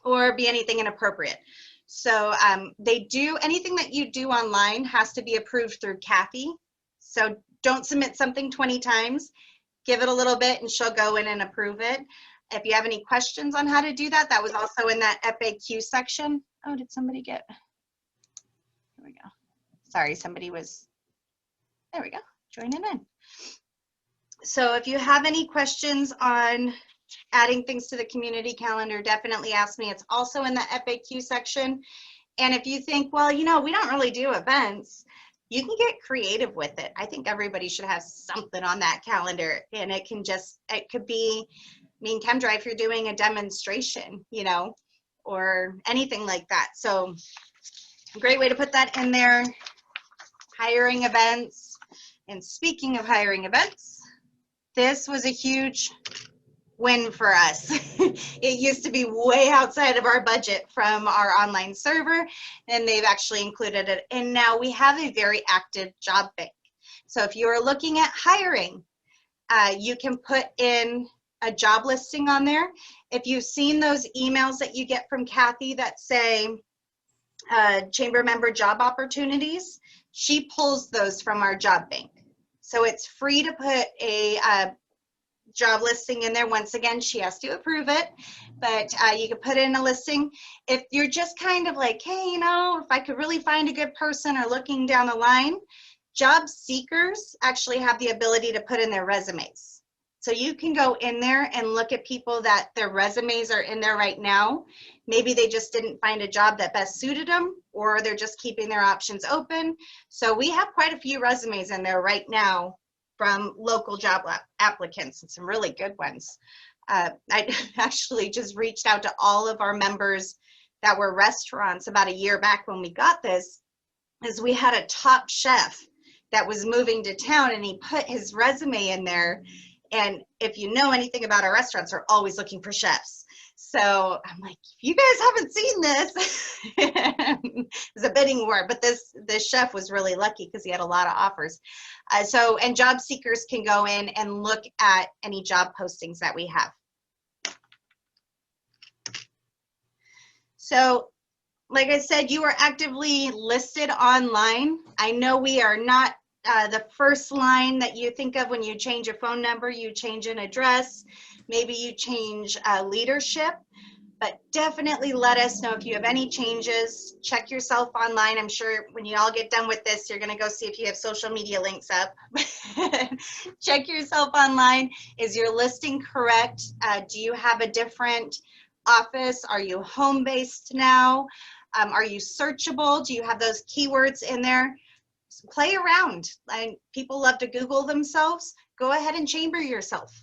or be anything inappropriate. So they do, anything that you do online has to be approved through Kathy. So don't submit something 20 times, give it a little bit and she'll go in and approve it. If you have any questions on how to do that, that was also in that FAQ section. Oh, did somebody get, here we go. Sorry, somebody was, there we go, joining in. So if you have any questions on adding things to the community calendar, definitely ask me. It's also in the FAQ section. And if you think, well, you know, we don't really do events, you can get creative with it. I think everybody should have something on that calendar, and it can just, it could be, I mean, ChemDry, if you're doing a demonstration, you know, or anything like that. So great way to put that in there. Hiring events. And speaking of hiring events, this was a huge win for us. It used to be way outside of our budget from our online server, and they've actually included it. And now we have a very active job bank. So if you're looking at hiring, you can put in a job listing on there. If you've seen those emails that you get from Kathy that say chamber member job opportunities, she pulls those from our job bank. So it's free to put a job listing in there. Once again, she has to approve it, but you can put in a listing. If you're just kind of like, hey, you know, if I could really find a good person or looking down the line, job seekers actually have the ability to put in their resumes. So you can go in there and look at people that their resumes are in there right now. Maybe they just didn't find a job that best suited them, or they're just keeping their options open. So we have quite a few resumes in there right now from local job applicants, and some really good ones. I actually just reached out to all of our members that were restaurants about a year back when we got this, is we had a top chef that was moving to town, and he put his resume in there. And if you know anything about our restaurants, we're always looking for chefs. So I'm like, if you guys haven't seen this, it's a bidding war. But this chef was really lucky because he had a lot of offers. And job seekers can go in and look at any job postings that we have. So, like I said, you are actively listed online. I know we are not the first line that you think of when you change a phone number, you change an address, maybe you change leadership, but definitely let us know if you have any changes. Check yourself online. I'm sure when you all get done with this, you're gonna go see if you have social media links up. Check yourself online. Is your listing correct? Do you have a different office? Are you home-based now? Are you searchable? Do you have those keywords in there? Play around. People love to Google themselves. Go ahead and chamber yourself.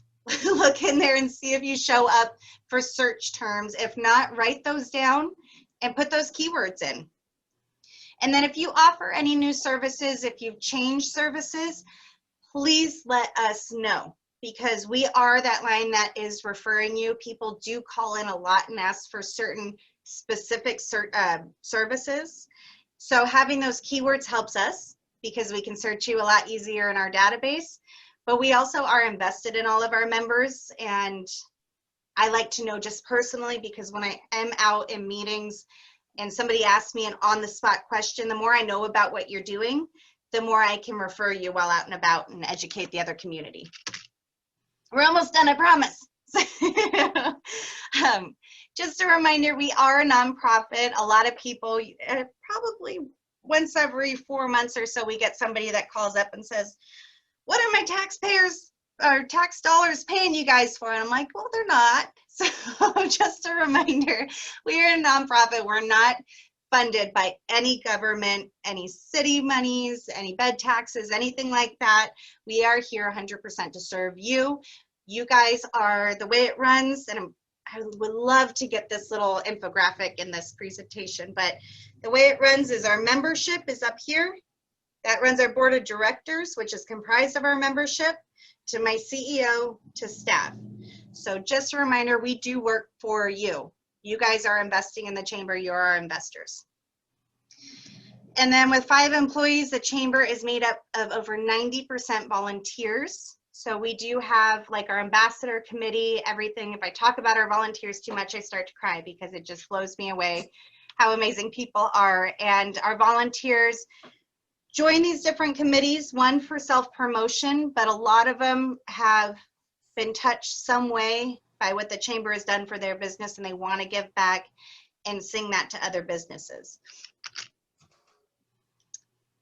Look in there and see if you show up for search terms. If not, write those down and put those keywords in. And then if you offer any new services, if you've changed services, please let us know, because we are that line that is referring you. People do call in a lot and ask for certain specific services. So having those keywords helps us because we can search you a lot easier in our database. But we also are invested in all of our members, and I like to know just personally, because when I am out in meetings and somebody asks me an on-the-spot question, the more I know about what you're doing, the more I can refer you while out and about and educate the other community. We're almost done, I promise. Just a reminder, we are a nonprofit. A lot of people, probably once every 4 months or so, we get somebody that calls up and says, what are my taxpayers or tax dollars paying you guys for? And I'm like, well, they're not. So just a reminder, we are a nonprofit. We're not funded by any government, any city monies, any bed taxes, anything like that. We are here 100% to serve you. You guys are the way it runs, and I would love to get this little infographic in this presentation, but the way it runs is our membership is up here. That runs our board of directors, which is comprised of our membership, to my CEO, to staff. So just a reminder, we do work for you. You guys are investing in the chamber, you're our investors. And then with 5 employees, the chamber is made up of over 90% volunteers. So we do have like our ambassador committee, everything. If I talk about our volunteers too much, I start to cry because it just blows me away how amazing people are. And our volunteers join these different committees, one for self-promotion, but a lot of them have been touched some way by what the chamber has done for their business, and they want to give back and sing that to other businesses.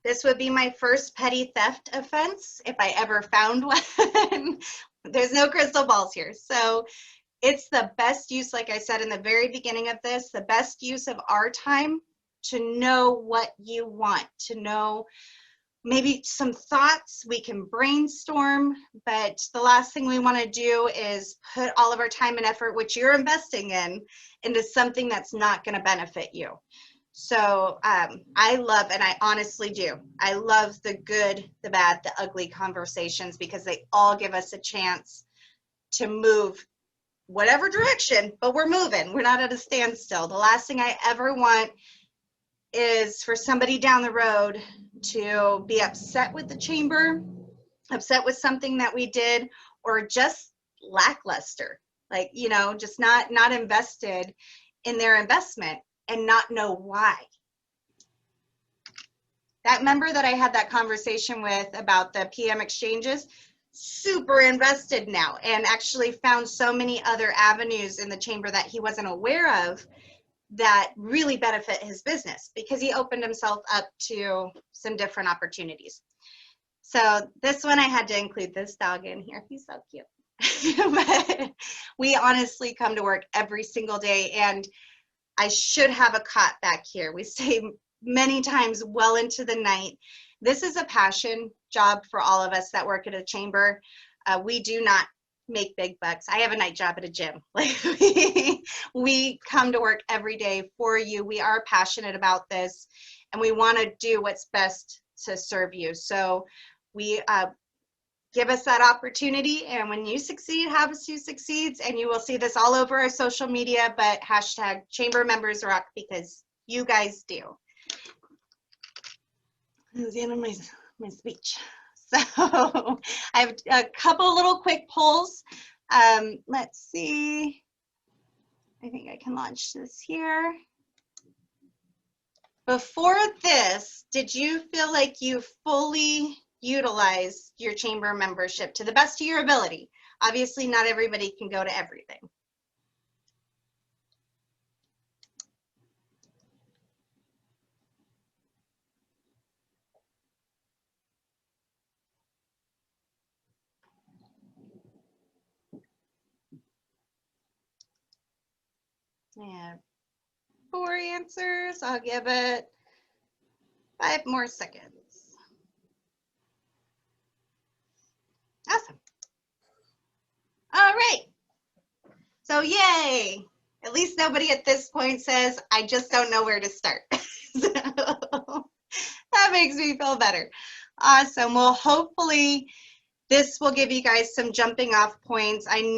This would be my first petty theft offense if I ever found one. There's no crystal balls here. So it's the best use, like I said in the very beginning of this, the best use of our time to know what you want, to know maybe some thoughts. We can brainstorm, but the last thing we want to do is put all of our time and effort, which you're investing in, into something that's not going to benefit you. So I love, and I honestly do, I love the good, the bad, the ugly conversations, because they all give us a chance to move whatever direction, but we're moving. We're not at a standstill. The last thing I ever want is for somebody down the road to be upset with the chamber, upset with something that we did, or just lackluster, like, you know, just not invested in their investment and not know why. That member that I had that conversation with about the PM exchanges, super invested now, and actually found so many other avenues in the chamber that he wasn't aware of that really benefit his business, because he opened himself up to some different opportunities. So this one, I had to include this dog in here. He's so cute. But we honestly come to work every single day, and I should have a cot back here. We stay many times well into the night. This is a passion job for all of us that work at a chamber. We do not make big bucks. I have a night job at a gym. Like we come to work every day for you. We are passionate about this, and we want to do what's best to serve you. So we give us that opportunity, and when you succeed, Havasu succeeds, and you will see this all over our social media, but hashtag Chamber Members Rock, because you guys do. That's the end of my speech. So I have a couple little quick polls. Let's see. I think I can launch this here. Before this, did you feel like you fully utilized your chamber membership to the best of your ability? Obviously, not everybody can go to everything. And 4 answers. I'll give it 5 more seconds. Awesome. All right. So yay. At least nobody at this point says, I just don't know where to start. So that makes me feel better. Awesome. Well, hopefully this will give you guys some jumping off points. I